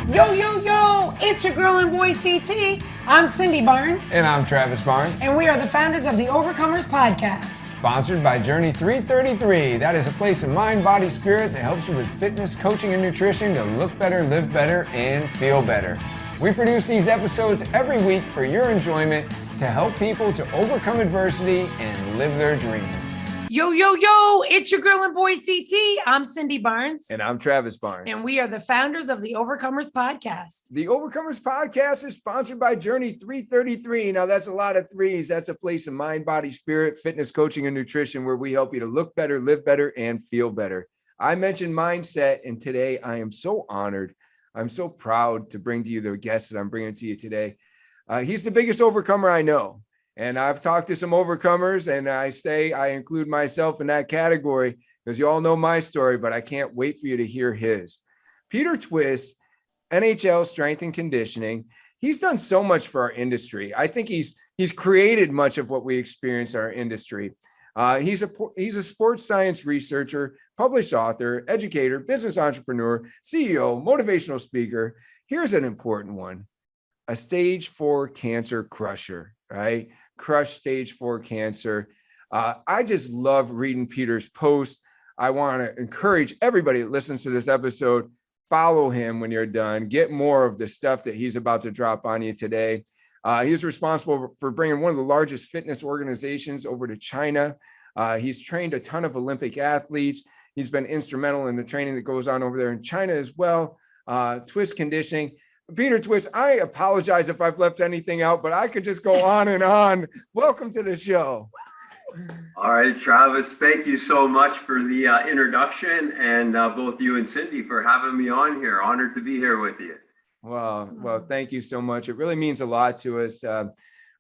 Yo, yo, yo, it's your girl and boy CT. I'm Cindy Barnes. And I'm Travis Barnes. And we are the founders of the Overcomers Podcast. Sponsored by Journey 333. That is a place of mind, body, spirit that helps you with fitness, coaching, and nutrition to look better, live better, and feel better. We produce these episodes every week for your enjoyment to help people to overcome adversity and live their dreams. Yo, yo, yo, it's your girl and boy CT. I'm Cindy Barnes. And I'm Travis Barnes. And we are the founders of the Overcomers Podcast. The Overcomers Podcast is sponsored by Journey 333. Now, that's a lot of threes. That's a place of mind, body, spirit, fitness, coaching, and nutrition where we help you to look better, live better, and feel better. I mentioned mindset, and today I am so honored. I'm so proud to bring to you the guest that I'm bringing to you today. He's the biggest overcomer I know. And I've talked to some overcomers, and I include myself in that category because you all know my story, but I can't wait for you to hear his. Peter Twist, NHL strength and conditioning. He's done so much for our industry. I think he's created much of what we experience in our industry. He's a sports science researcher, published author, educator, business entrepreneur, CEO, motivational speaker. Here's an important one: a stage 4 cancer crusher, right? Crush stage 4 cancer. I just love reading Peter's posts. I want to encourage everybody that listens to this episode, follow him when you're done. Get more of the stuff that he's about to drop on you today. He's responsible for bringing one of the largest fitness organizations over to China. He's trained a ton of Olympic athletes. He's been instrumental in the training that goes on over there in China as well. Twist conditioning. Peter Twist, I apologize if I've left anything out, but I could just go on and on. Welcome to the show. All right, Travis, thank you so much for the introduction, and both you and Cindy for having me on here. Honored to be here with you. Well, thank you so much. It really means a lot to us.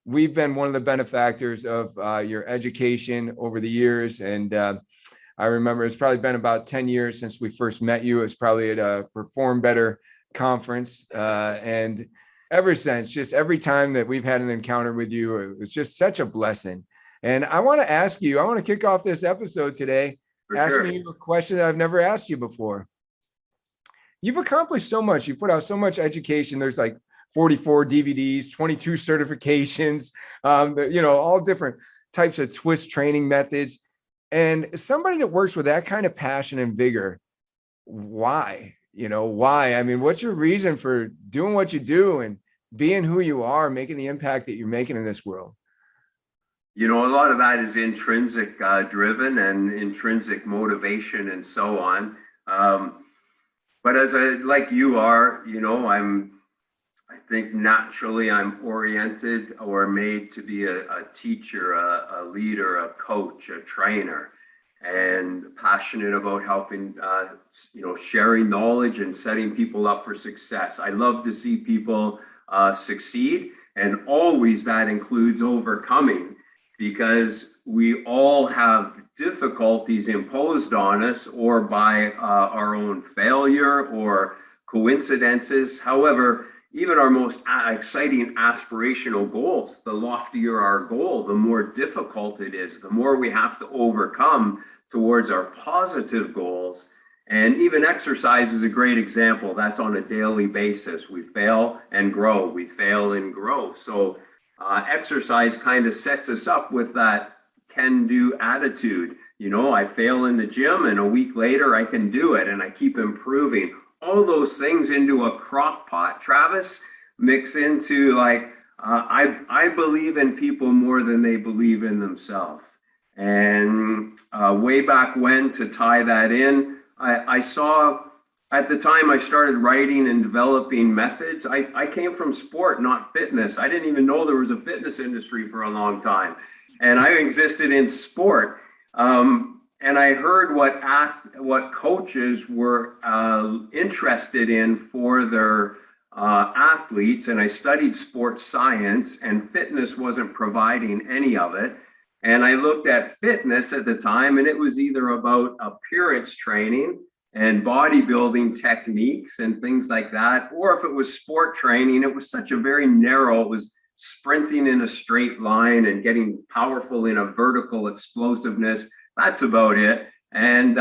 We've been one of the benefactors of your education over the years, and I remember it's probably been about 10 years since we first met you. It was probably at a Perform Better conference, and ever since, just every time that we've had an encounter with you, it was just such a blessing. And I want to kick off this episode today asking you a question that I've never asked you before. You've accomplished so much. You put out so much education. There's like 44 DVDs, 22 certifications, all different types of twist training methods. And somebody that works with that kind of passion and vigor, why? Why? I mean, what's your reason for doing what you do and being who you are, making the impact that you're making in this world? A lot of that is intrinsic driven and intrinsic motivation and so on. But as like you are, I think naturally I'm oriented or made to be a teacher, a leader, a coach, a trainer, and passionate about helping, sharing knowledge and setting people up for success. I love to see people succeed, and always that includes overcoming, because we all have difficulties imposed on us or by our own failure or coincidences. However, even our most exciting aspirational goals, the loftier our goal, the more difficult it is, the more we have to overcome towards our positive goals. And even exercise is a great example. That's on a daily basis. We fail and grow, we fail and grow. So exercise kind of sets us up with that can-do attitude. I fail in the gym and a week later I can do it, and I keep improving. All those things into a crock pot, Travis, mix into I believe in people more than they believe in themselves. And way back when, to tie that in, I saw at the time I started writing and developing methods. I came from sport, not fitness. I didn't even know there was a fitness industry for a long time. And I existed in sport. And I heard what coaches were interested in for their athletes. And I studied sports science, and fitness wasn't providing any of it. And I looked at fitness at the time, and it was either about appearance training and bodybuilding techniques and things like that, or if it was sport training, it was such a very narrow, it was sprinting in a straight line and getting powerful in a vertical explosiveness. That's about it. And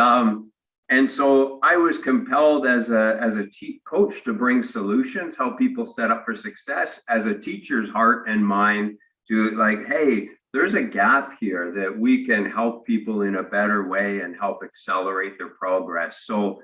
And so I was compelled as a coach to bring solutions, help people set up for success, as a teacher's heart and mind to like, hey, there's a gap here that we can help people in a better way and help accelerate their progress. So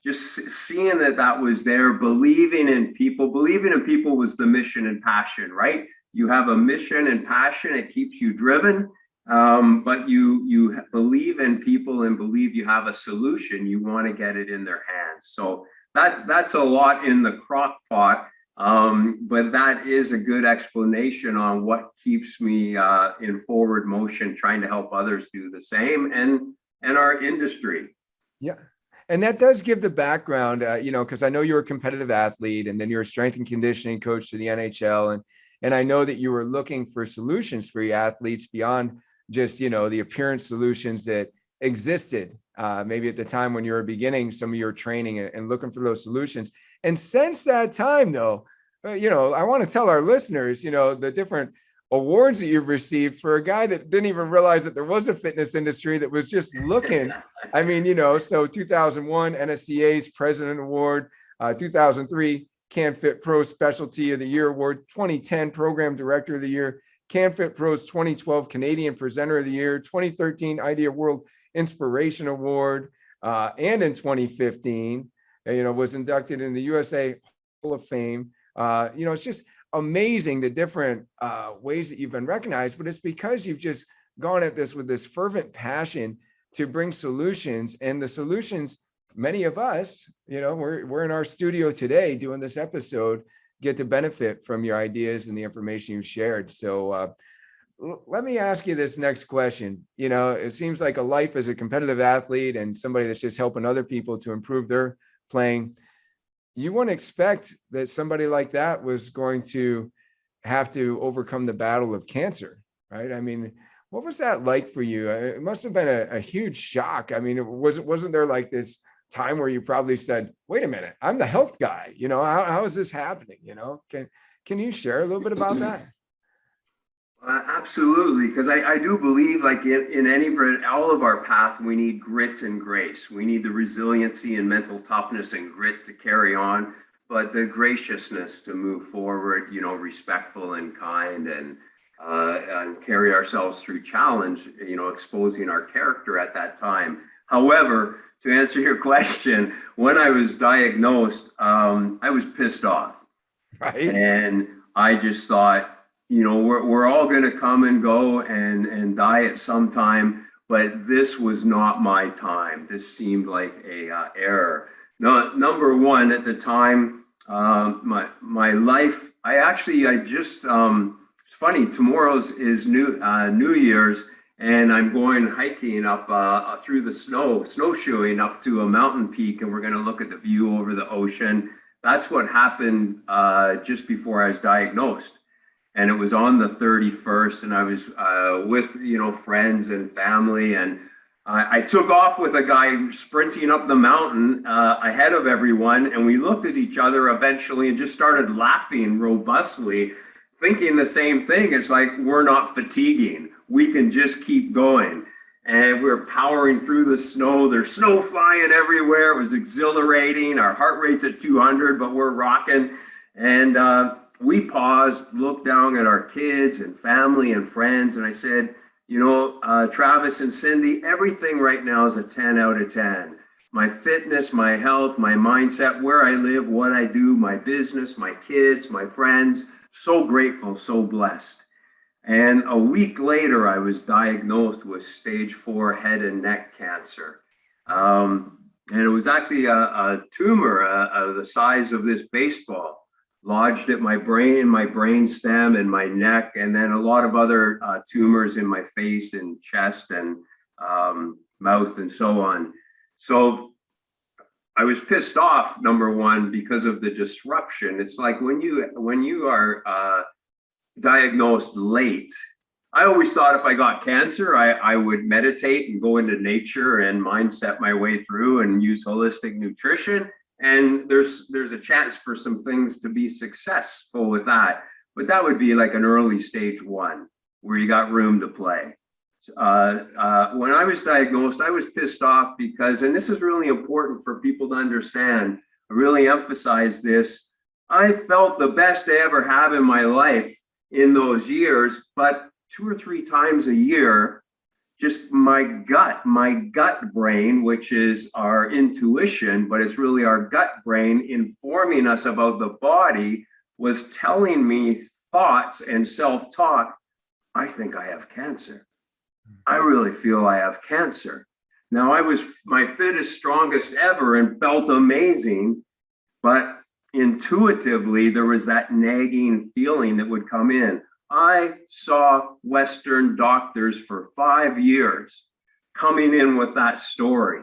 just seeing that was there, believing in people was the mission and passion, right? You have a mission and passion, it keeps you driven. But you believe in people and believe you have a solution, you want to get it in their hands. So that's a lot in the crock pot, but that is a good explanation on what keeps me in forward motion, trying to help others do the same, and our industry. Yeah. And that does give the background, because I know you're a competitive athlete, and then you're a strength and conditioning coach to the NHL. And I know that you were looking for solutions for your athletes beyond just, the appearance solutions that existed maybe at the time when you were beginning some of your training and looking for those solutions. And since that time, though, I want to tell our listeners, the different awards that you've received for a guy that didn't even realize that there was a fitness industry that was just looking. I mean, so 2001 NSCA's President Award, 2003 CanFit Pro Specialty of the Year Award, 2010 Program Director of the Year, CanFit Pro's 2012 Canadian Presenter of the Year, 2013 Idea World Inspiration Award, and in 2015, was inducted in the USA Hall of Fame. It's just amazing the different ways that you've been recognized, but it's because you've just gone at this with this fervent passion to bring solutions. And the solutions, many of us, we're in our studio today doing this episode, get to benefit from your ideas and the information you shared. So let me ask you this next question. It seems like a life as a competitive athlete and somebody that's just helping other people to improve their playing. You wouldn't expect that somebody like that was going to have to overcome the battle of cancer, right? I mean, what was that like for you? It must have been a huge shock. I mean, wasn't there like this time where you probably said, wait a minute, I'm the health guy, how is this happening? Can you share a little bit about that? Absolutely, because I do believe, like in all of our path, we need grit and grace. We need the resiliency and mental toughness and grit to carry on, but the graciousness to move forward, respectful and kind, and carry ourselves through challenge, exposing our character at that time. However, to answer your question, when I was diagnosed, I was pissed off. Right. And I just thought, we're all going to come and go and die at some time, but this was not my time. This seemed like a error. No, number one, at the time, my life, it's funny, tomorrow's is New Year's, and I'm going hiking up through the snowshoeing up to a mountain peak, and we're going to look at the view over the ocean. That's what happened just before I was diagnosed. And it was on the 31st, and I was with, friends and family, and I took off with a guy sprinting up the mountain ahead of everyone, and we looked at each other eventually and just started laughing robustly, thinking the same thing. It's like, we're not fatiguing. We can just keep going. And we're powering through the snow. There's snow flying everywhere. It was exhilarating. Our heart rate's at 200, but we're rocking. And we paused, looked down at our kids and family and friends, and I said, Travis and Cindy, everything right now is a 10 out of 10. My fitness, my health, my mindset, where I live, what I do, my business, my kids, my friends. So grateful, so blessed. And a week later, I was diagnosed with stage 4 head and neck cancer. And it was actually a tumor the size of this baseball, lodged at my brain stem and my neck, and then a lot of other tumors in my face and chest and mouth and so on. So I was pissed off, number one, because of the disruption. It's like when you are diagnosed late, I always thought if I got cancer, I would meditate and go into nature and mindset my way through and use holistic nutrition. And there's a chance for some things to be successful with that. But that would be like an early stage 1 where you got room to play. When I was diagnosed, I was pissed off because, and this is really important for people to understand, I really emphasize this. I felt the best I ever have in my life in those years, but 2 or 3 times a year, just my gut brain, which is our intuition, but it's really our gut brain informing us about the body, was telling me thoughts and self-talk. I think I have cancer. I really feel I have cancer. Now, I was my fittest, strongest ever and felt amazing, but intuitively, there was that nagging feeling that would come in. I saw Western doctors for 5 years coming in with that story.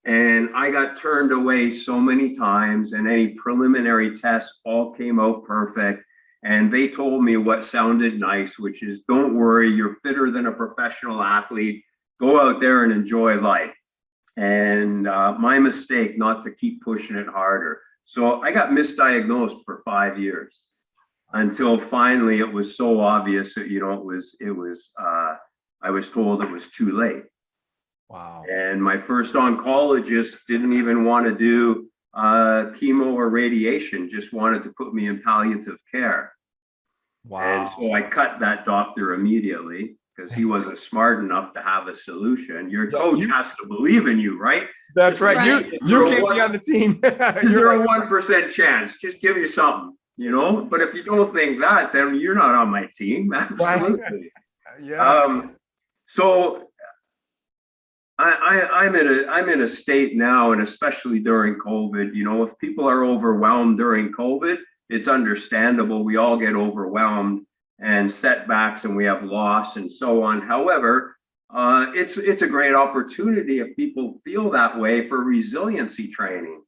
And I got turned away so many times, and any preliminary tests all came out perfect. And they told me what sounded nice, which is, don't worry, you're fitter than a professional athlete. Go out there and enjoy life. And my mistake not to keep pushing it harder. So I got misdiagnosed for 5 years until finally it was so obvious that, I was told it was too late. Wow. And my first oncologist didn't even want to do chemo or radiation, just wanted to put me in palliative care. Wow. And so I cut that doctor immediately because he wasn't smart enough to have a solution. Your coach has to believe in you, right? That's right. You can't be on the team. Is there a 1% chance? Just give you something, But if you don't think that, then you're not on my team. Absolutely. Yeah. So I'm in a state now, and especially during COVID, if people are overwhelmed during COVID, it's understandable. We all get overwhelmed and setbacks, and we have loss and so on. However, it's a great opportunity if people feel that way for resiliency training.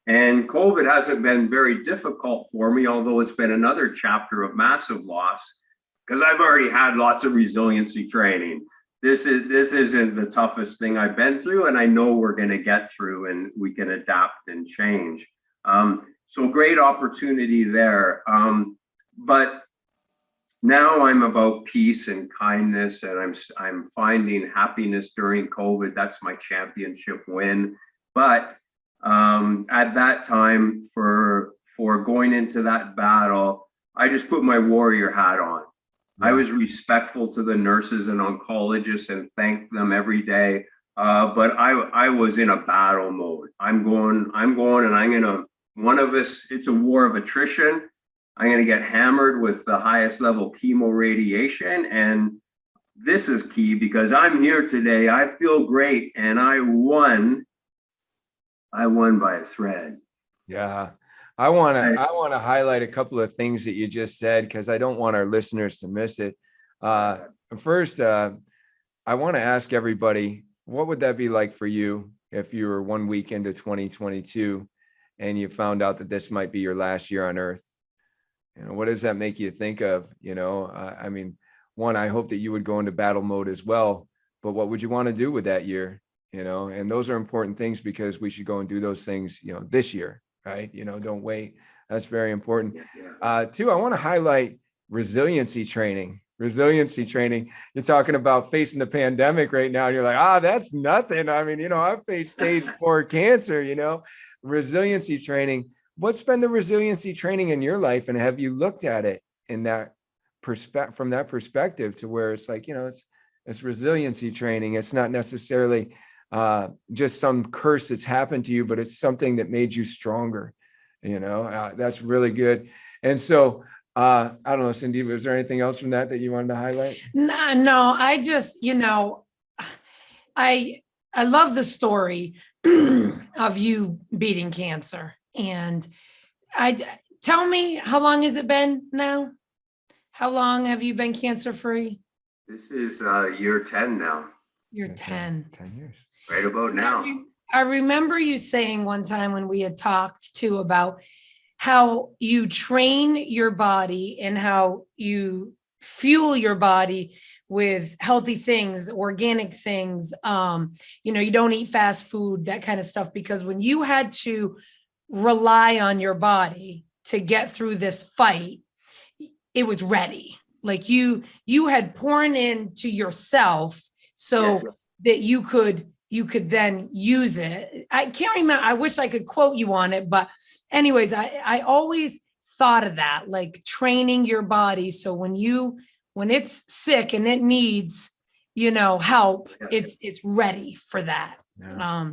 And COVID hasn't been very difficult for me, although it's been another chapter of massive loss because I've already had lots of resiliency training. This isn't the toughest thing I've been through, and I know we're going to get through and we can adapt and change. So great opportunity there. But now I'm about peace and kindness, and I'm finding happiness during COVID. That's my championship win. But at that time, for going into that battle, I just put my warrior hat on. I was respectful to the nurses and oncologists and thanked them every day. But I was in a battle mode. I'm going, and one of us, it's a war of attrition. I'm going to get hammered with the highest level chemo radiation. And this is key because I'm here today. I feel great. And I won by a thread. Yeah. I want to highlight a couple of things that you just said, because I don't want our listeners to miss it. First, I want to ask everybody, what would that be like for you if you were 1 week into 2022 and you found out that this might be your last year on Earth? What does that make you think of? I mean, one, I hope that you would go into battle mode as well, but what would you want to do with that year? And those are important things because we should go and do those things, this year. Right? Don't wait. That's very important. Two, I want to highlight resiliency training. You're talking about facing the pandemic right now. And you're like, that's nothing. I mean, I've faced stage 4 cancer, resiliency training. What's been the resiliency training in your life? And have you looked at it in that from that perspective to where it's like, it's resiliency training. It's not necessarily just some curse that's happened to you, but it's something that made you stronger. That's really good. And so I don't know, Cindy, was there anything else from that you wanted to highlight? No, I just, I love the story of you beating cancer. And tell me, how long has it been now? How long have you been cancer free? This is year 10 now. You're 10 years. Right about now. I remember you saying one time when we had talked too about how you train your body and how you fuel your body with healthy things, organic things. You don't eat fast food, that kind of stuff, because when you had to rely on your body to get through this fight, it was ready. like you had poured into yourself so Yes. that you could then use it. I can't remember. I wish I could quote you on it, but anyways, I always thought of that, like training your body. So when it's sick and it needs, help, it's ready for that. Yeah.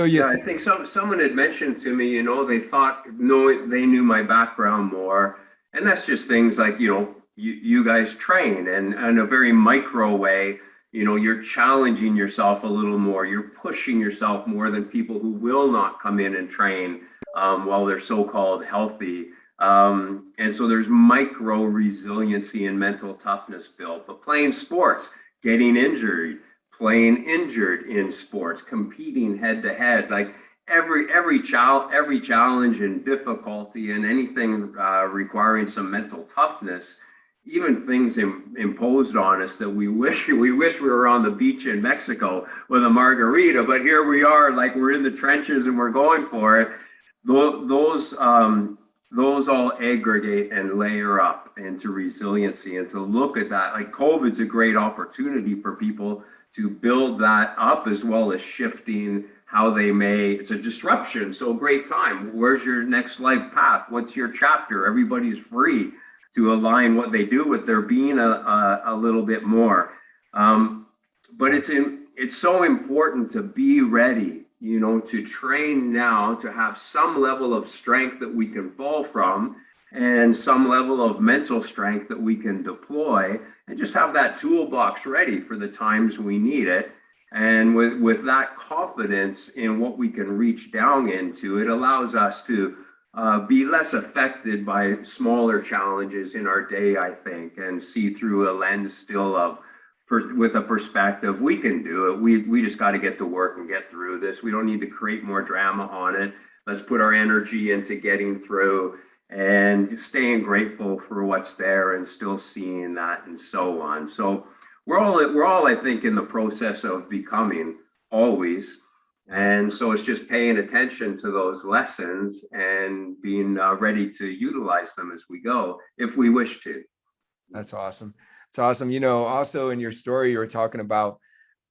Yeah, I think someone had mentioned to me, they thought, no, they knew my background more. And that's just things like, you guys train and in a very micro way, you're challenging yourself a little more. You're pushing yourself more than people who will not come in and train while they're so-called healthy. And so there's micro resiliency and mental toughness built. But playing sports, getting injured, playing injured in sports, competing head to head, like every challenge and difficulty and anything requiring some mental toughness, even things imposed on us that we wish we were on the beach in Mexico with a margarita, but here we are, like we're in the trenches and we're going for it. Those all aggregate and layer up into resiliency, and to look at that, like COVID's a great opportunity for people to build that up, as well as shifting how it's a disruption. So great time. Where's your next life path? What's your chapter? Everybody's free to align what they do with their being a little bit more. But it's so important to be ready, to train now, to have some level of strength that we can fall from, and some level of mental strength that we can deploy, and just have that toolbox ready for the times we need it. And with that confidence in what we can reach down into, it allows us to be less affected by smaller challenges in our day, I think, and see through a lens still of, with a perspective, we can do it. We just got to get to work and get through this. We don't need to create more drama on it. Let's put our energy into getting through and staying grateful for what's there and still seeing that, and so on. So we're all, I think, in the process of becoming always. And so it's just paying attention to those lessons and being ready to utilize them as we go, if we wish to. That's awesome. It's awesome. Also in your story, you were talking about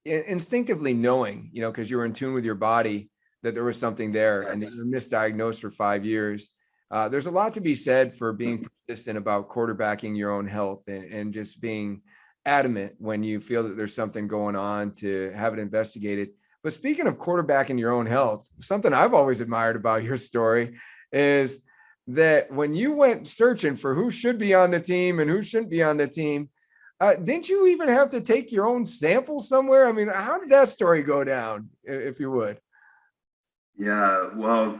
instinctively knowing, because you were in tune with your body, that there was something there, and that you were misdiagnosed for 5 years. There's a lot to be said for being persistent about quarterbacking your own health, and just being adamant when you feel that there's something going on to have it investigated. But speaking of quarterbacking your own health, something I've always admired about your story is that when you went searching for who should be on the team and who shouldn't be on the team, didn't you even have to take your own sample somewhere? I mean, how did that story go down, if you would? Yeah, well,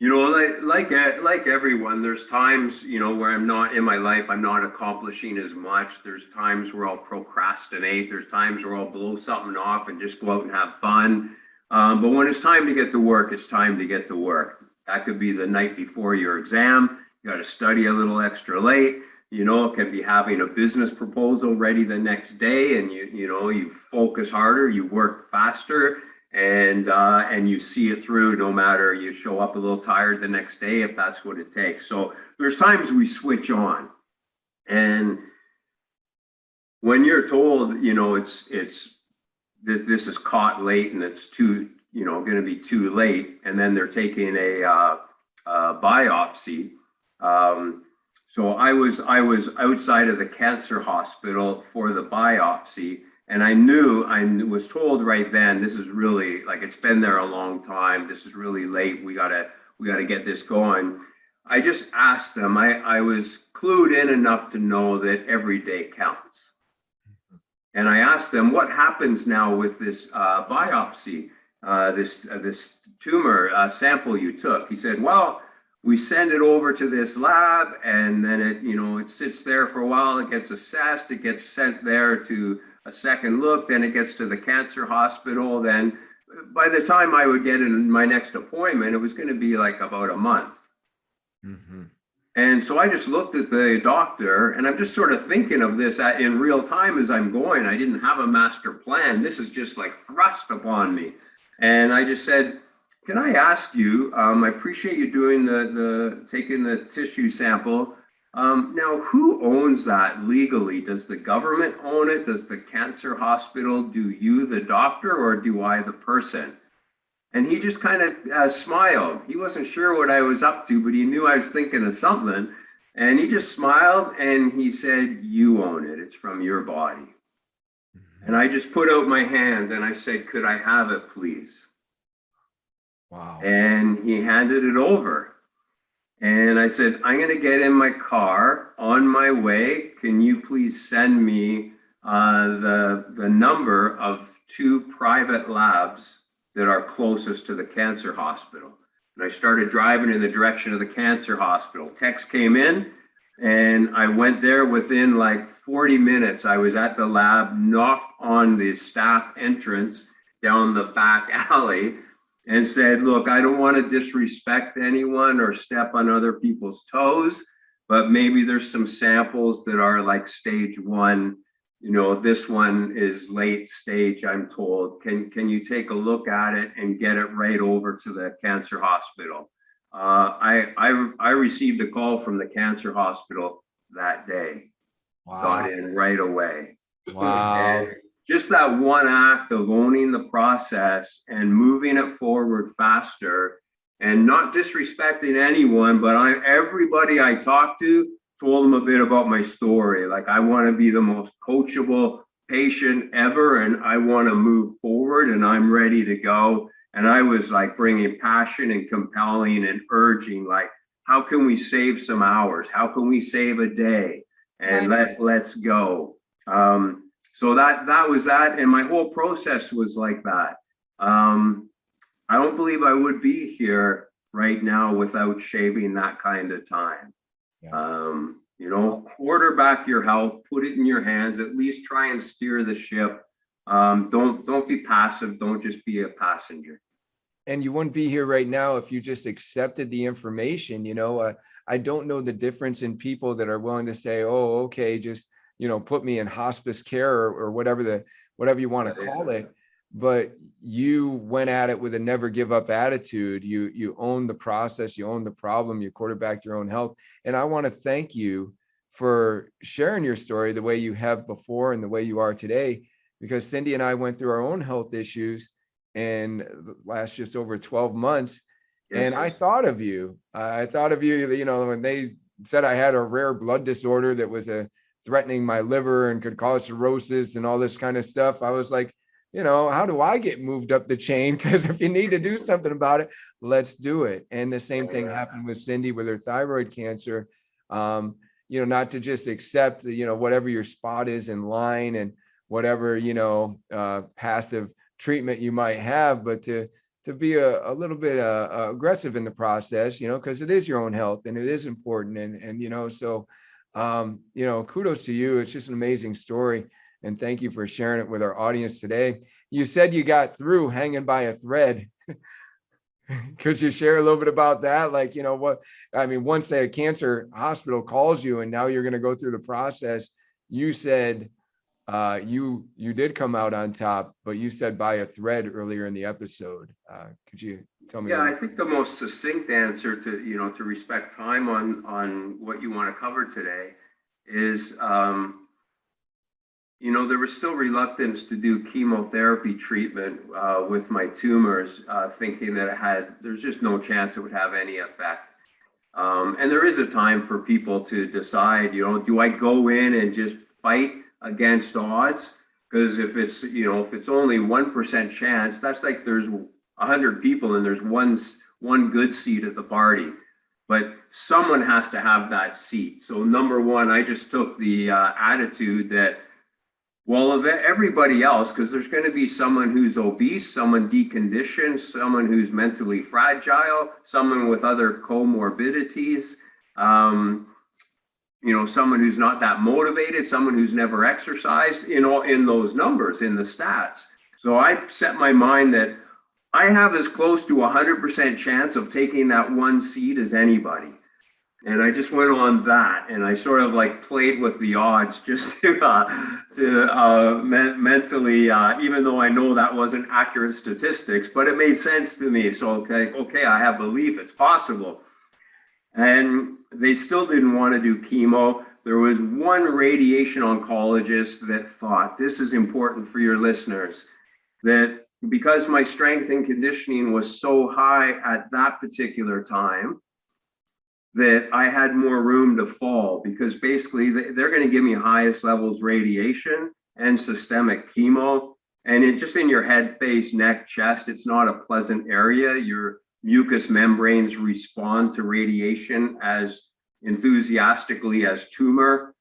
like everyone, there's times, where I'm not in my life, I'm not accomplishing as much. There's times where I'll procrastinate. There's times where I'll blow something off and just go out and have fun. But when it's time to get to work, it's time to get to work. That could be the night before your exam. You got to study a little extra late. It can be having a business proposal ready the next day, and you focus harder, you work faster, and you see it through, no matter, you show up a little tired the next day if that's what it takes. So there's times we switch on, and when you're told, this is caught late and it's going to be too late, and then they're taking a biopsy. So I was outside of the cancer hospital for the biopsy, and I was told right then, this is really, like, it's been there a long time. This is really late. We gotta get this going. I just asked them. I was clued in enough to know that every day counts. And I asked them, what happens now with this biopsy, this tumor sample you took? He said, well, we send it over to this lab, and then it sits there for a while. It gets assessed. It gets sent there to a second look. Then it gets to the cancer hospital. Then by the time I would get in my next appointment, it was going to be like about a month. Mm-hmm. And so I just looked at the doctor, and I'm just sort of thinking of this in real time as I'm going. I didn't have a master plan. This is just like thrust upon me. And I just said, can I ask you, I appreciate you doing taking the tissue sample. Now, who owns that legally? Does the government own it? Does the cancer hospital? Do you, the doctor, or do I, the person? And he just kind of smiled. He wasn't sure what I was up to, but he knew I was thinking of something. And he just smiled and he said, you own it. It's from your body. And I just put out my hand and I said, could I have it, please? Wow. And he handed it over. And I said, I'm going to get in my car on my way. Can you please send me the number of 2 private labs that are closest to the cancer hospital? And I started driving in the direction of the cancer hospital. Text came in and I went there within like 40 minutes. I was at the lab, knocked on the staff entrance down the back alley and said, look, I don't want to disrespect anyone or step on other people's toes, but maybe there's some samples that are like stage 1. You know, this one is late stage, I'm told. Can you take a look at it and get it right over to the cancer hospital? I received a call from the cancer hospital that day. Wow. Got in right away. Wow. And just that one act of owning the process and moving it forward faster and not disrespecting anyone, but everybody I talked to told them a bit about my story. Like, I want to be the most coachable patient ever, and I want to move forward, and I'm ready to go. And I was like bringing passion and compelling and urging, like, how can we save some hours? How can we save a day? And let's go. So that was that. And my whole process was like that. I don't believe I would be here right now without shaving that kind of time. Yeah. You know, quarterback your health, put it in your hands, at least try and steer the ship. Don't be passive. Don't just be a passenger. And you wouldn't be here right now if you just accepted the information. You know, I don't know the difference in people that are willing to say, oh, okay, just, you know, put me in hospice care or whatever you want to call it. But you went at it with a never give up attitude. You own the process, you own the problem, you quarterbacked your own health. And I want to thank you for sharing your story the way you have before and the way you are today, because Cindy and I went through our own health issues in the last just over 12 months. Yes, and yes. I thought of you, you know, when they said I had a rare blood disorder that was threatening my liver and could cause cirrhosis and all this kind of stuff. I was like, you know, how do I get moved up the chain? Because if you need to do something about it, let's do it. And the same thing happened with Cindy with her thyroid cancer. You know, not to just accept, you know, whatever your spot is in line and whatever, you know, passive treatment you might have, but to be a little bit aggressive in the process, you know, because it is your own health and it is important. And you know, so, you know, kudos to you. It's just an amazing story. And thank you for sharing it with our audience today. You said you got through hanging by a thread. Could you share a little bit about that? Like, you know, what, I mean, once a cancer hospital calls you and now you're going to go through the process, you said you did come out on top, but you said by a thread earlier in the episode. Could you tell me? Yeah, I think the most succinct answer to, you know, to respect time on what you want to cover today is, you know, there was still reluctance to do chemotherapy treatment with my tumors, thinking that there's just no chance it would have any effect. And there is a time for people to decide, you know, do I go in and just fight against odds? Because if it's, you know, if it's only 1% chance, that's like there's 100 people and there's one good seat at the party. But someone has to have that seat. So number one, I just took the attitude that, well, of everybody else, because there's going to be someone who's obese, someone deconditioned, someone who's mentally fragile, someone with other comorbidities, you know, someone who's not that motivated, someone who's never exercised, you know, in those numbers, in the stats. So I set my mind that I have as close to 100% chance of taking that one seat as anybody. And I just went on that, and I sort of like played with the odds just to mentally, even though I know that wasn't accurate statistics, but it made sense to me. So okay, I have belief it's possible. And they still didn't want to do chemo. There was one radiation oncologist that thought, this is important for your listeners, that because my strength and conditioning was so high at that particular time, that I had more room to fall, because basically they're going to give me highest levels radiation and systemic chemo. And it just in your head, face, neck, chest, it's not a pleasant area. Your mucous membranes respond to radiation as enthusiastically as tumors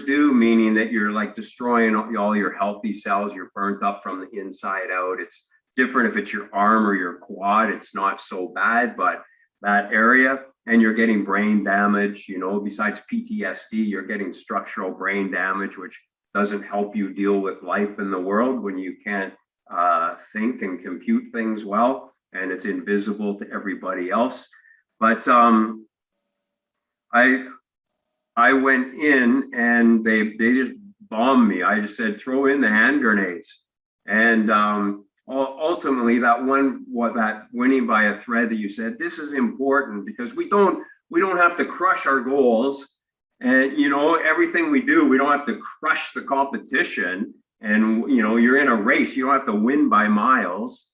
do, meaning that you're like destroying all your healthy cells. You're burnt up from the inside out. It's different if it's your arm or your quad. It's not so bad, but that area, and you're getting brain damage, besides PTSD, you're getting structural brain damage, which doesn't help you deal with life in the world when you can't think and compute things well, and it's invisible to everybody else. But I went in and they just bombed me. I just said, throw in the hand grenades. And ultimately that winning by a thread that you said, this is important, because we don't have to crush our goals. And everything we do, we don't have to crush the competition. And you're in a race, you don't have to win by miles.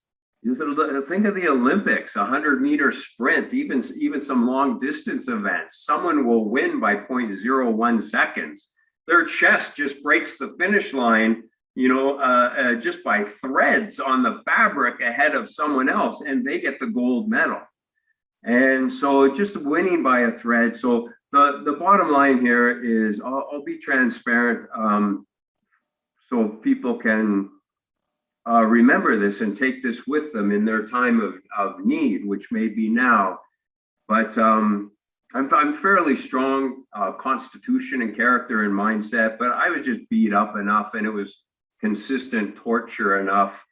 Think of the Olympics, 100-meter sprint, even some long distance events. Someone will win by 0.01 seconds. Their chest just breaks the finish line, just by threads on the fabric ahead of someone else, and they get the gold medal. And so just winning by a thread. So the bottom line here is I'll be transparent, so people can remember this and take this with them in their time of need, which may be now. But I'm fairly strong constitution and character and mindset, but I was just beat up enough, and it was consistent torture enough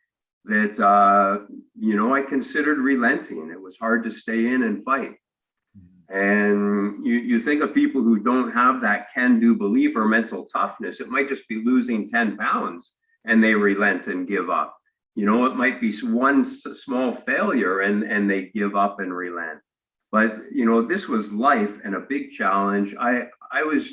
that I considered relenting. It was hard to stay in and fight. And you think of people who don't have that can-do belief or mental toughness, it might just be losing 10 pounds and they relent and give up. It might be one small failure and they give up and relent. But this was life and a big challenge. I was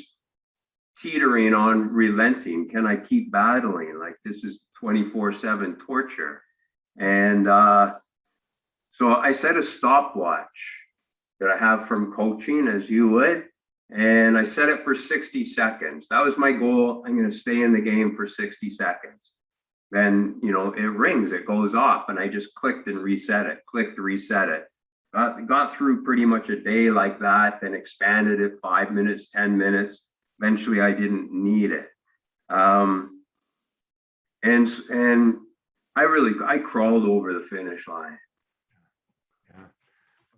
teetering on relenting. Can I keep battling? Like, this is 24/7 torture. And so I set a stopwatch that I have from coaching, as you would, and I set it for 60 seconds. That was my goal. I'm going to stay in the game for 60 seconds. Then, it rings, it goes off, and I just clicked and reset it, reset it. Got through pretty much a day like that, then expanded it 5 minutes, 10 minutes. Eventually, I didn't need it. And I crawled over the finish line.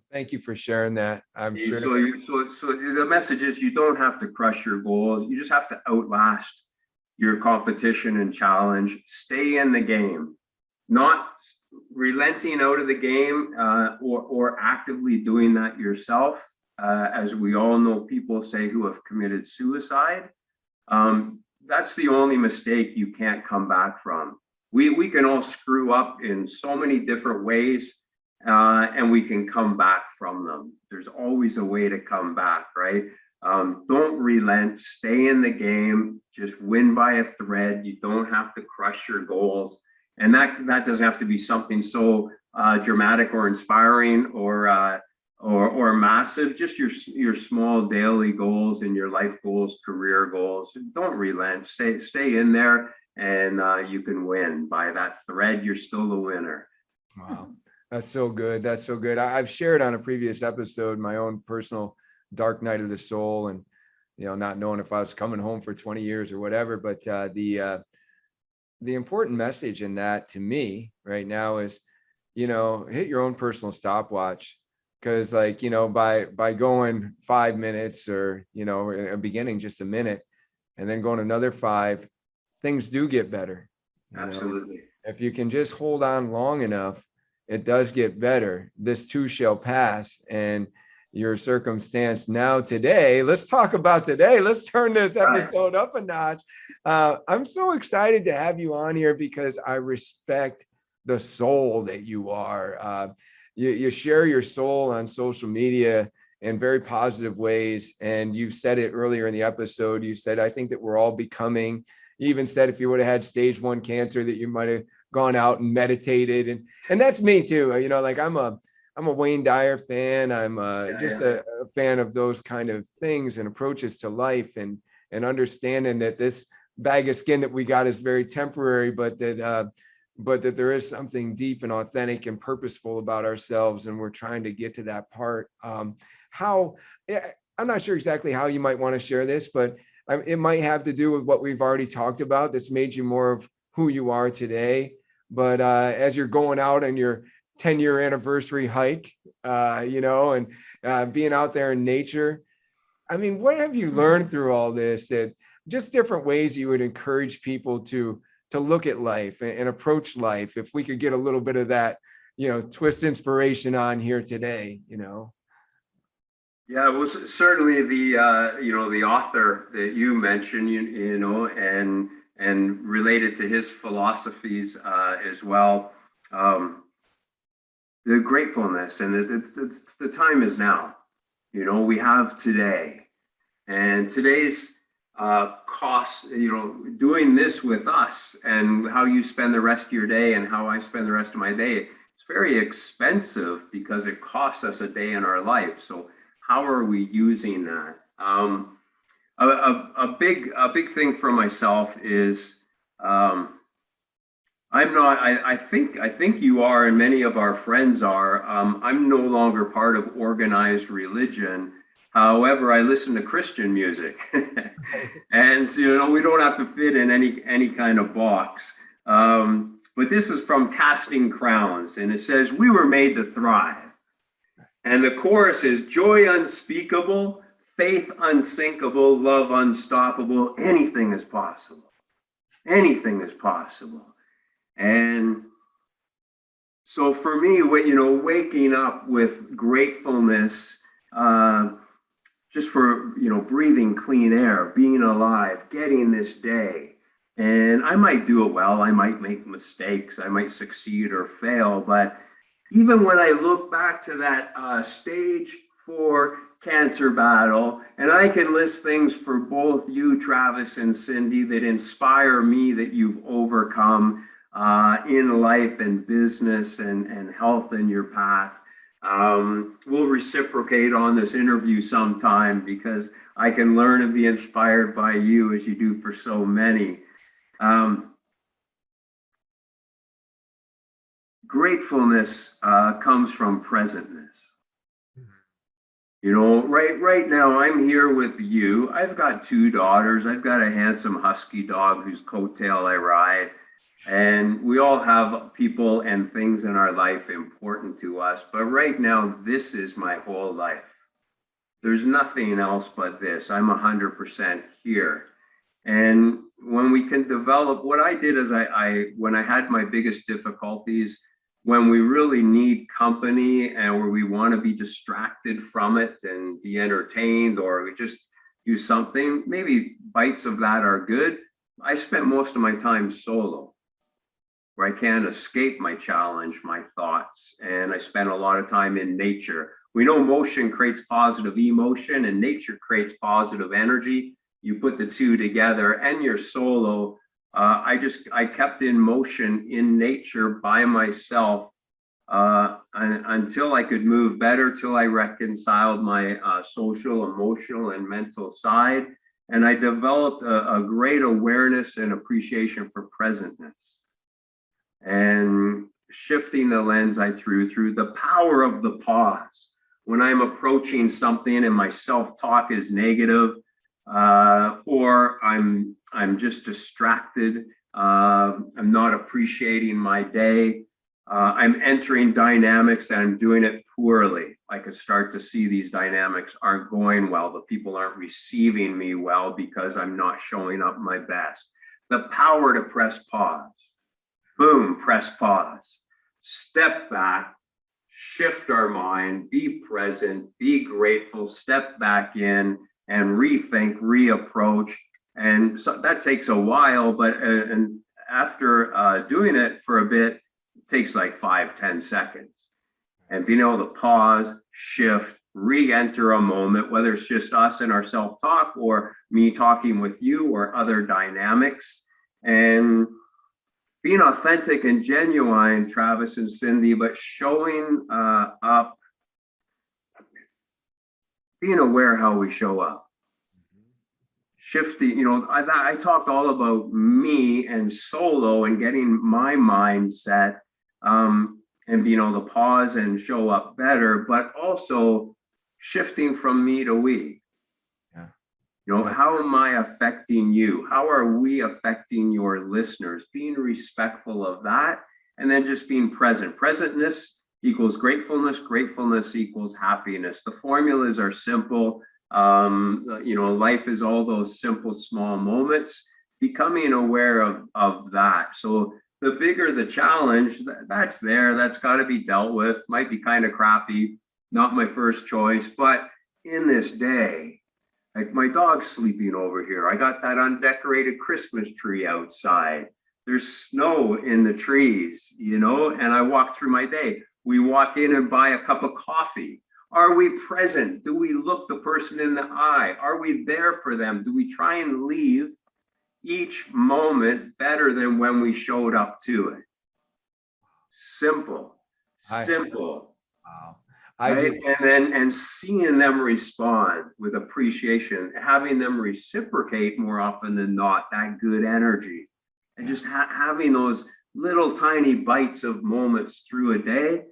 Thank you for sharing that. I'm sure. So the message is, you don't have to crush your goals. You just have to outlast your competition and challenge. Stay in the game, not relenting out of the game or actively doing that yourself. As we all know, people say who have committed suicide. That's the only mistake you can't come back from. We can all screw up in so many different ways. And we can come back from them. There's always a way to come back, right? Don't relent, stay in the game, just win by a thread. You don't have to crush your goals. And that doesn't have to be something so dramatic or inspiring or massive. Just your small daily goals and your life goals, career goals. Don't relent, stay in there, and you can win. By that thread, you're still the winner. Wow. That's so good. That's so good. I've shared on a previous episode my own personal dark night of the soul, and not knowing if I was coming home for 20 years or whatever. But the important message in that to me right now is, hit your own personal stopwatch, because by going 5 minutes or in a beginning just a minute and then going another 5, things do get better. Absolutely. If you can just hold on long enough, it does get better. This too shall pass. And your circumstance now today, let's talk about today. Let's turn this episode up a notch. I'm so excited to have you on here because I respect the soul that you are. You share your soul on social media in very positive ways. And you said it earlier in the episode. You said, I think that we're all becoming, you even said if you would have had stage 1 cancer, that you might have gone out and meditated. And that's me too. You know, like I'm a Wayne Dyer fan. I'm a fan of those kind of things and approaches to life, and understanding that this bag of skin that we got is very temporary, but that there is something deep and authentic and purposeful about ourselves. And we're trying to get to that part. I'm not sure exactly how you might want to share this, but it might have to do with what we've already talked about that's made you more of who you are today. But as you're going out on your 10-year anniversary hike, and being out there in nature, I mean, what have you learned through all this, that just different ways you would encourage people to look at life and approach life? If we could get a little bit of that, twist inspiration on here today, Yeah, well, certainly the author that you mentioned, and related to his philosophies as well, the gratefulness, and the time is now. We have today, and today's costs. Doing this with us, and how you spend the rest of your day, and how I spend the rest of my day, it's very expensive because it costs us a day in our life. So how are we using that? A big thing for myself is I'm not. I think you are, and many of our friends are. I'm no longer part of organized religion. However, I listen to Christian music, and so, we don't have to fit in any kind of box. But this is from Casting Crowns, and it says, "We were made to thrive." And the chorus is, "Joy unspeakable, faith unsinkable, love unstoppable. Anything is possible. Anything is possible." And so for me, waking up with gratefulness, just for, breathing clean air, being alive, getting this day. And I might do it well, I might make mistakes, I might succeed or fail, but even when I look back to that stage 4 cancer battle, and I can list things for both you, Travis and Cindy, that inspire me that you've overcome in life and business and health in your path. We'll reciprocate on this interview sometime, because I can learn and be inspired by you as you do for so many. Gratefulness comes from presentness. Right now I'm here with you. I've got 2 daughters. I've got a handsome husky dog whose coattail I ride. And we all have people and things in our life important to us. But right now, this is my whole life. There's nothing else but this. I'm 100% here. And when we can develop, what I did is when I had my biggest difficulties, when we really need company and where we want to be distracted from it and be entertained, or we just do something, maybe bites of that are good. I spent most of my time solo, where I can't escape my challenge, my thoughts. And I spend a lot of time in nature. We know motion creates positive emotion, and nature creates positive energy. You put the 2 together and you're solo. I kept in motion in nature by myself until I could move better, till I reconciled my social, emotional, and mental side. And I developed a great awareness and appreciation for presentness. And shifting the lens I threw through the power of the pause. When I'm approaching something and my self-talk is negative, or I'm just distracted, I'm not appreciating my day, I'm entering dynamics and I'm doing it poorly. I could start to see these dynamics aren't going well. The people aren't receiving me well because I'm not showing up my best. The power to press pause. Boom, press pause. Step back, shift our mind, be present, be grateful, step back in and rethink, reapproach. And so that takes a while, but and after doing it for a bit, it takes like 5-10 seconds. And being able to pause, shift, re-enter a moment, whether it's just us and our self-talk or me talking with you or other dynamics, and being authentic and genuine, Travis and Cindy, but showing up, being aware how we show up. Shifting, I talked all about me and solo and getting my mindset and being able to pause and show up better, but also shifting from me to we. How am I affecting you? How are we affecting your listeners? Being respectful of that, and then just being present. Presentness equals gratefulness. Gratefulness equals happiness. The formulas are simple. Life is all those simple, small moments. Becoming aware of that. So the bigger the challenge, that's there. That's got to be dealt with. Might be kind of crappy. Not my first choice, but in this day, like my dog's sleeping over here. I got that undecorated Christmas tree outside. There's snow in the trees, and I walk through my day. We walk in and buy a cup of coffee. Are we present? Do we look the person in the eye? Are we there for them? Do we try and leave each moment better than when we showed up to it? Simple. Wow. Right? And seeing them respond with appreciation, having them reciprocate more often than not that good energy, and just having those little tiny bites of moments through a day,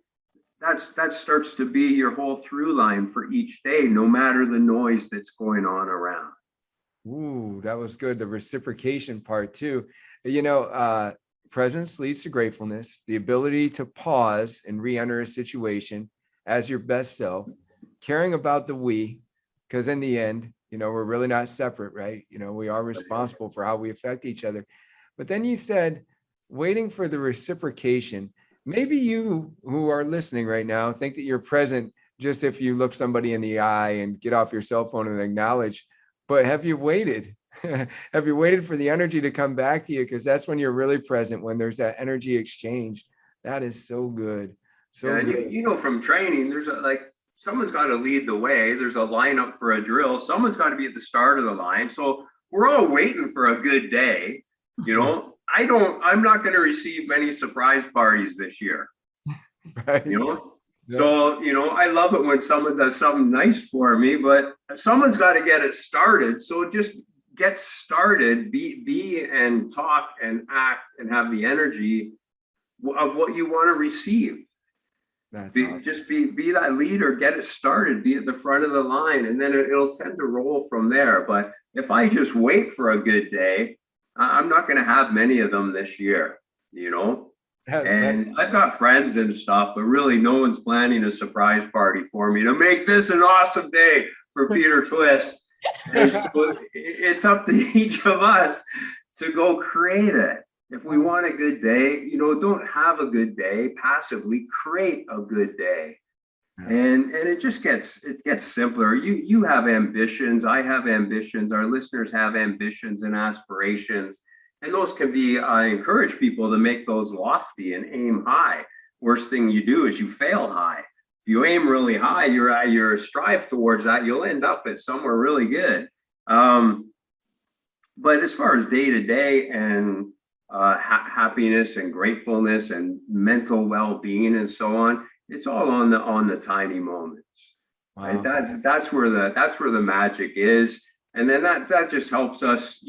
that starts to be your whole through line for each day, no matter the noise that's going on around. Ooh, that was good. The reciprocation part too. Presence leads to gratefulness, the ability to pause and re-enter a situation as your best self, caring about the we, because in the end, we're really not separate, right? We are responsible for how we affect each other. But then you said, waiting for the reciprocation. Maybe you who are listening right now think that you're present just if you look somebody in the eye and get off your cell phone and acknowledge, but have you waited? Have you waited for the energy to come back to you? Because that's when you're really present, when there's that energy exchange. That is so good. So good. From training, there's someone's got to lead the way. There's a lineup for a drill. Someone's got to be at the start of the line. So we're all waiting for a good day. I'm not going to receive many surprise parties this year. Right. Yeah. So, I love it when someone does something nice for me, but someone's got to get it started. So just get started, be and talk and act and have the energy of what you want to receive. Awesome. Just be that leader, get it started, be at the front of the line, and then it'll tend to roll from there. But if I just wait for a good day, I'm not going to have many of them this year, And I've got friends and stuff, but really no one's planning a surprise party for me to make this an awesome day for Peter Twist. And so it's up to each of us to go create it. If we want a good day, don't have a good day passively, create a good day. And it just gets simpler. You have ambitions, I have ambitions, our listeners have ambitions and aspirations. And those can be, I encourage people to make those lofty and aim high. Worst thing you do is you fail high. If you aim really high, you're strive towards that, you'll end up at somewhere really good. But as far as day to day and happiness and gratefulness and mental well-being and so on, it's all on the tiny moments. Wow. Right? That's where the magic is. And then that just helps us,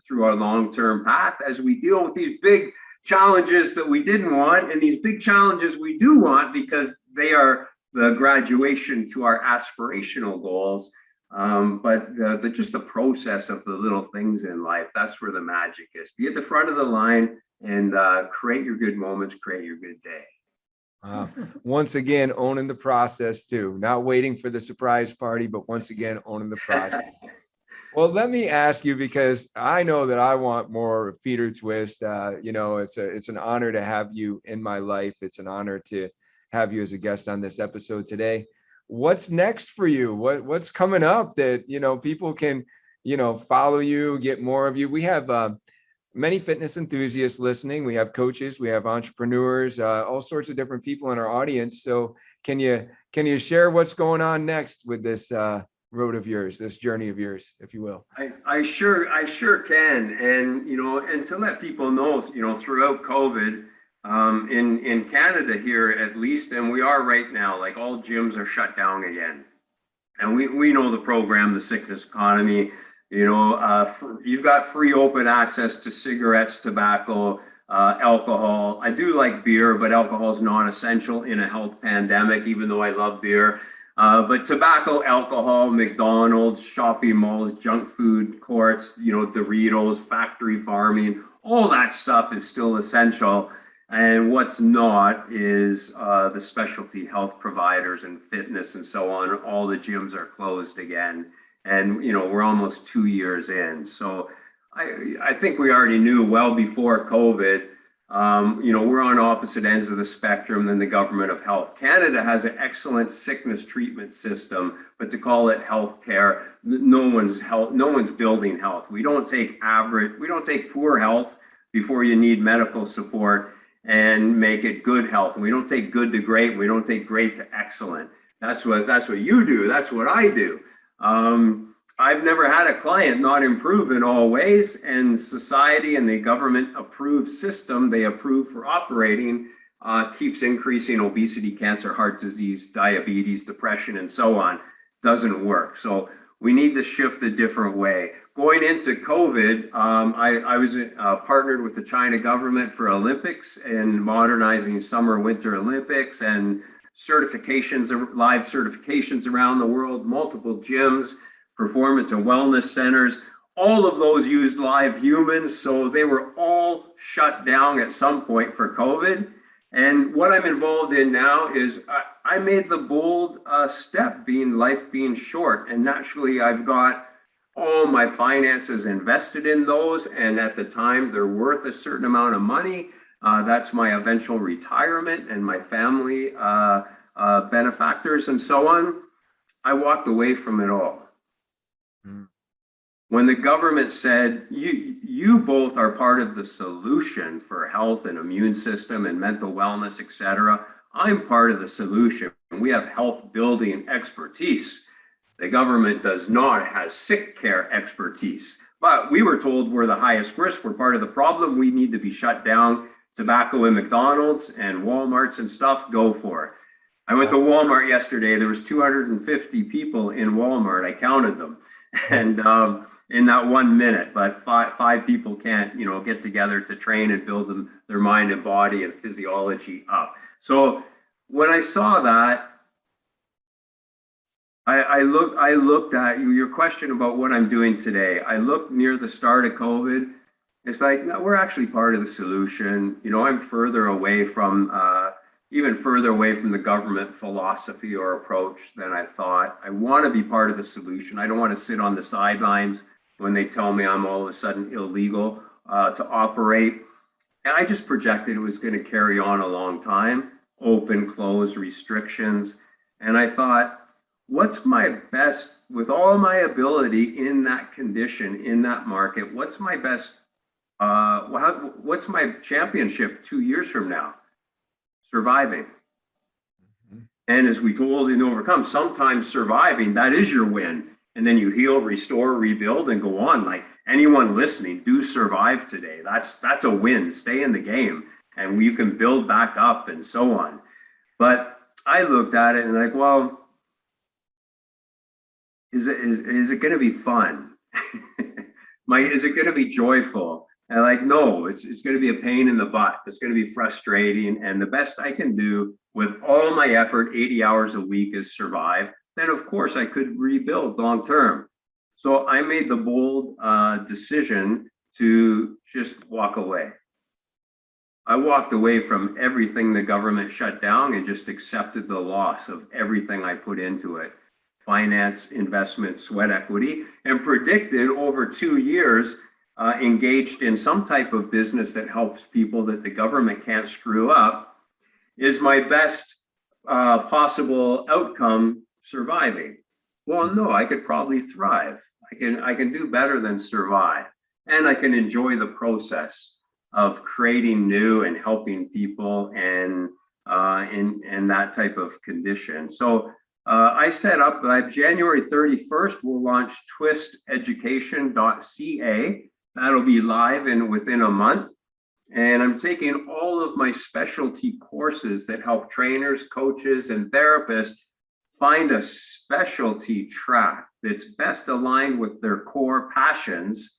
through our long-term path as we deal with these big challenges that we didn't want and these big challenges we do want, because they are the graduation to our aspirational goals. But just the process of the little things in life, that's where the magic is. Be at the front of the line and create your good moments, create your good day. Once again, owning the process too, not waiting for the surprise party, but once again, owning the process. Well, let me ask you, because I know that I want more of Peter Twist. It's an honor to have you in my life. It's an honor to have you as a guest on this episode today. What's next for you? What's coming up that, people can, follow you, get more of you? We have many fitness enthusiasts listening. We have coaches, we have entrepreneurs, all sorts of different people in our audience. So can you share what's going on next with this road of yours, this journey of yours, if you will? I sure can. And, and to let people know, throughout COVID, in Canada here at least, and we are right now, like all gyms are shut down again. And we know the program, the sickness economy, you've got free open access to cigarettes, tobacco, alcohol. I do like beer, but alcohol is not essential in a health pandemic, even though I love beer. But tobacco, alcohol, McDonald's, shopping malls, junk food courts, Doritos, factory farming, all that stuff is still essential. And what's not is the specialty health providers and fitness and so on. All the gyms are closed again. And, we're almost 2 years in. So I think we already knew well before COVID, we're on opposite ends of the spectrum than the government of health. Canada has an excellent sickness treatment system, but to call it healthcare, no one's building health. We don't take poor health before you need medical support and make it good health. And we don't take good to great. We don't take great to excellent. That's what you do. That's what I do. I've never had a client not improve in all ways, and society and the government approved system they approve for operating keeps increasing obesity, cancer, heart disease, diabetes, depression, and so on. Doesn't work. So we need to shift a different way. Going into COVID, I was partnered with the China government for Olympics and modernizing summer, winter Olympics and certifications, live certifications around the world, multiple gyms, performance and wellness centers. All of those used live humans, so they were all shut down at some point for COVID. And what I'm involved in now is I made the bold step, life being short, and naturally I've got all my finances invested in those, and at the time they're worth a certain amount of money. That's my eventual retirement and my family benefactors and so on. I walked away from it all. When the government said, you both are part of the solution for health and immune system and mental wellness, etc., I'm part of the solution. We have health building expertise. The government does not, has sick care expertise. But we were told we're the highest risk, we're part of the problem, we need to be shut down. Tobacco and McDonald's and Walmarts and stuff, go for it. I went to Walmart yesterday, there was 250 people in Walmart, I counted them. And in that 1 minute, but five people can't, get together to train and build their mind and body and physiology up. So when I saw that, I looked at your question about what I'm doing today. I looked near the start of COVID. It's like, no, we're actually part of the solution. I'm further away from, even further away from the government philosophy or approach than I thought. I want to be part of the solution. I don't want to sit on the sidelines when they tell me I'm all of a sudden illegal to operate. And I just projected it was going to carry on a long time, open, close, restrictions. And I thought, what's my best, with all my ability in that condition, in that market, what's my best, what's my championship 2 years from now? Surviving. And as we told in Overcome, sometimes surviving, that is your win. And then you heal, restore, rebuild, and go on. Like anyone listening, do survive today. That's a win. Stay in the game. And you can build back up and so on. But I looked at it and like, well, is it going to be fun? Is it going to be joyful? And like, no, it's going to be a pain in the butt. It's going to be frustrating. And the best I can do with all my effort, 80 hours a week, is survive. Then of course I could rebuild long term. So I made the bold decision to just walk away. I walked away from everything the government shut down and just accepted the loss of everything I put into it. Finance, investment, sweat equity, and predicted over 2 years engaged in some type of business that helps people that the government can't screw up is my best possible outcome, surviving. Well, no, I could probably thrive. I can do better than survive. and I can enjoy the process of creating new and helping people and in that type of condition. So I set up January 31st, we'll launch twisteducation.ca. That'll be live within a month. And I'm taking all of my specialty courses that help trainers, coaches, and therapists find a specialty track that's best aligned with their core passions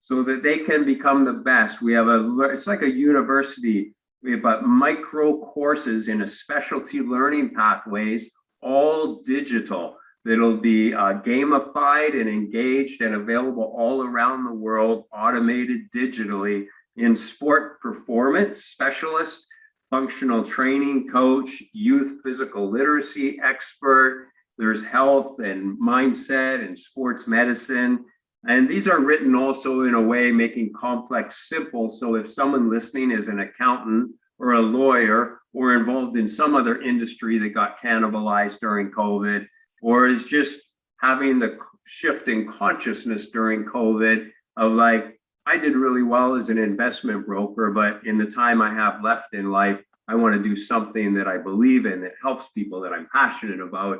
so that they can become the best. We have it's like a university. We have about micro courses in a specialty learning pathways, all digital. That'll be gamified and engaged and available all around the world, automated digitally in sport performance specialist, functional training coach, youth physical literacy expert. There's health and mindset and sports medicine. And these are written also in a way making complex simple. So if someone listening is an accountant or a lawyer or involved in some other industry that got cannibalized during COVID, or is just having the shift in consciousness during COVID of like, I did really well as an investment broker, but in the time I have left in life, I want to do something that I believe in that helps people that I'm passionate about.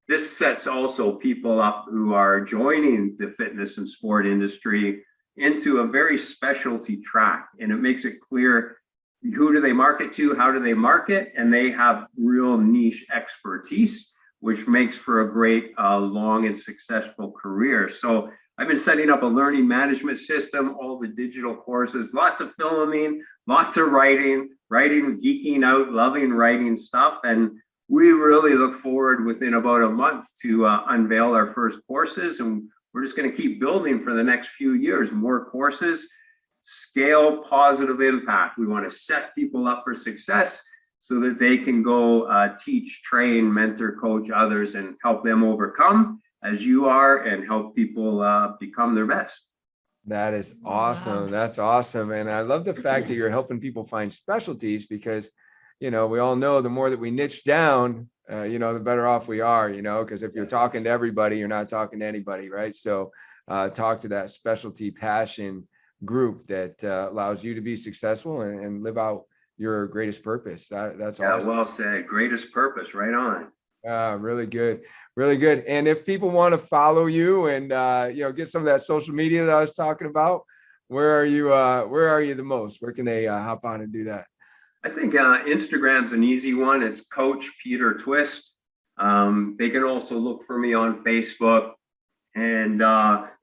This sets also people up who are joining the fitness and sport industry into a very specialty track. And it makes it clear who do they market to, how do they market, and they have real niche expertise, which makes for a great long and successful career. So I've been setting up a learning management system, all the digital courses, lots of filming, lots of writing, geeking out, loving writing stuff. And we really look forward within about a month to unveil our first courses. And we're just going to keep building for the next few years, more courses, scale positive impact. We want to set people up for success so that they can go teach, train, mentor, coach others and help them overcome as you are and help people become their best. That is awesome. Wow. That's awesome. And I love the fact that you're helping people find specialties because, we all know the more that we niche down, the better off we are, because if you're talking to everybody, you're not talking to anybody, right? So talk to that specialty passion group that allows you to be successful and live out your greatest purpose. That's awesome. Well said. Greatest purpose, right on. Really good. Really good. And if people want to follow you and, get some of that social media that I was talking about, where are you the most? Where can they hop on and do that? I think Instagram's an easy one. It's Coach Peter Twist. They can also look for me on Facebook. And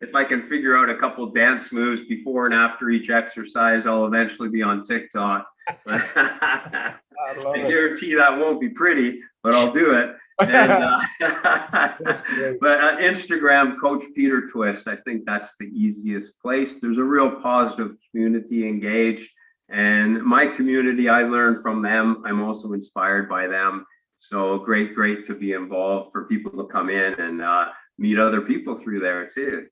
if I can figure out a couple dance moves before and after each exercise, I'll eventually be on TikTok. I guarantee that won't be pretty, but I'll do it. And, but Instagram, Coach Peter Twist, I think that's the easiest place. There's a real positive community engaged. And my community, I learn from them. I'm also inspired by them. So great to be involved, for people to come in and meet other people through there too.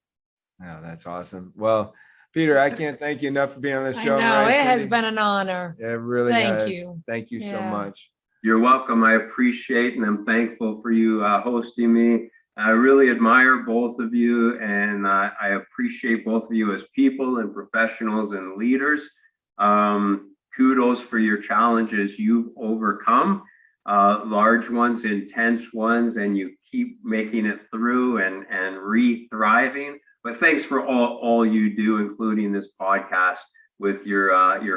Oh, that's awesome. Well, Peter, I can't thank you enough for being on the show. I know, it has been an honor. It really has. Thank you. Thank you so much. You're welcome. I appreciate and I'm thankful for you hosting me. I really admire both of you, and I appreciate both of you as people and professionals and leaders. Kudos for your challenges you've overcome, large ones, intense ones, and you keep making it through and re-thriving. But thanks for all you do, including this podcast, with your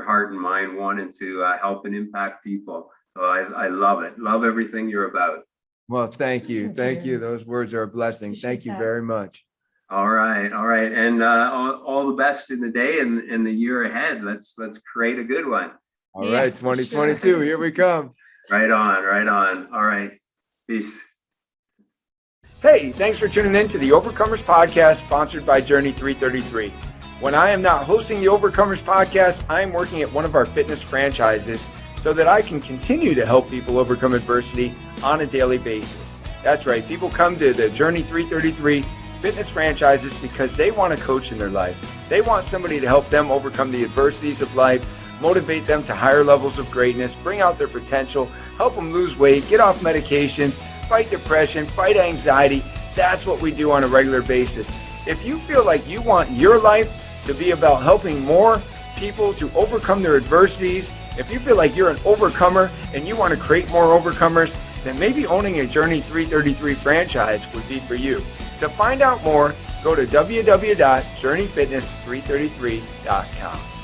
heart and mind wanting to help and impact people. So I love it. Love everything you're about. Well, thank you. Thank you. Those words are a blessing. Thank you very much. All right. And all the best in the day and in the year ahead. Let's create a good one. All right. 2022. Sure. Here we come. Right on. All right. Peace. Hey, thanks for tuning in to the Overcomers Podcast, sponsored by Journey 333. When I am not hosting the Overcomers Podcast, I am working at one of our fitness franchises so that I can continue to help people overcome adversity on a daily basis. That's right. People come to the Journey 333 fitness franchises because they want a coach in their life. They want somebody to help them overcome the adversities of life, motivate them to higher levels of greatness, bring out their potential, help them lose weight, get off medications, fight depression, fight anxiety. That's what we do on a regular basis. If you feel like you want your life to be about helping more people to overcome their adversities. If you feel like you're an overcomer and you want to create more overcomers, then maybe owning a Journey 333 franchise would be for you. To find out more, go to www.journeyfitness333.com.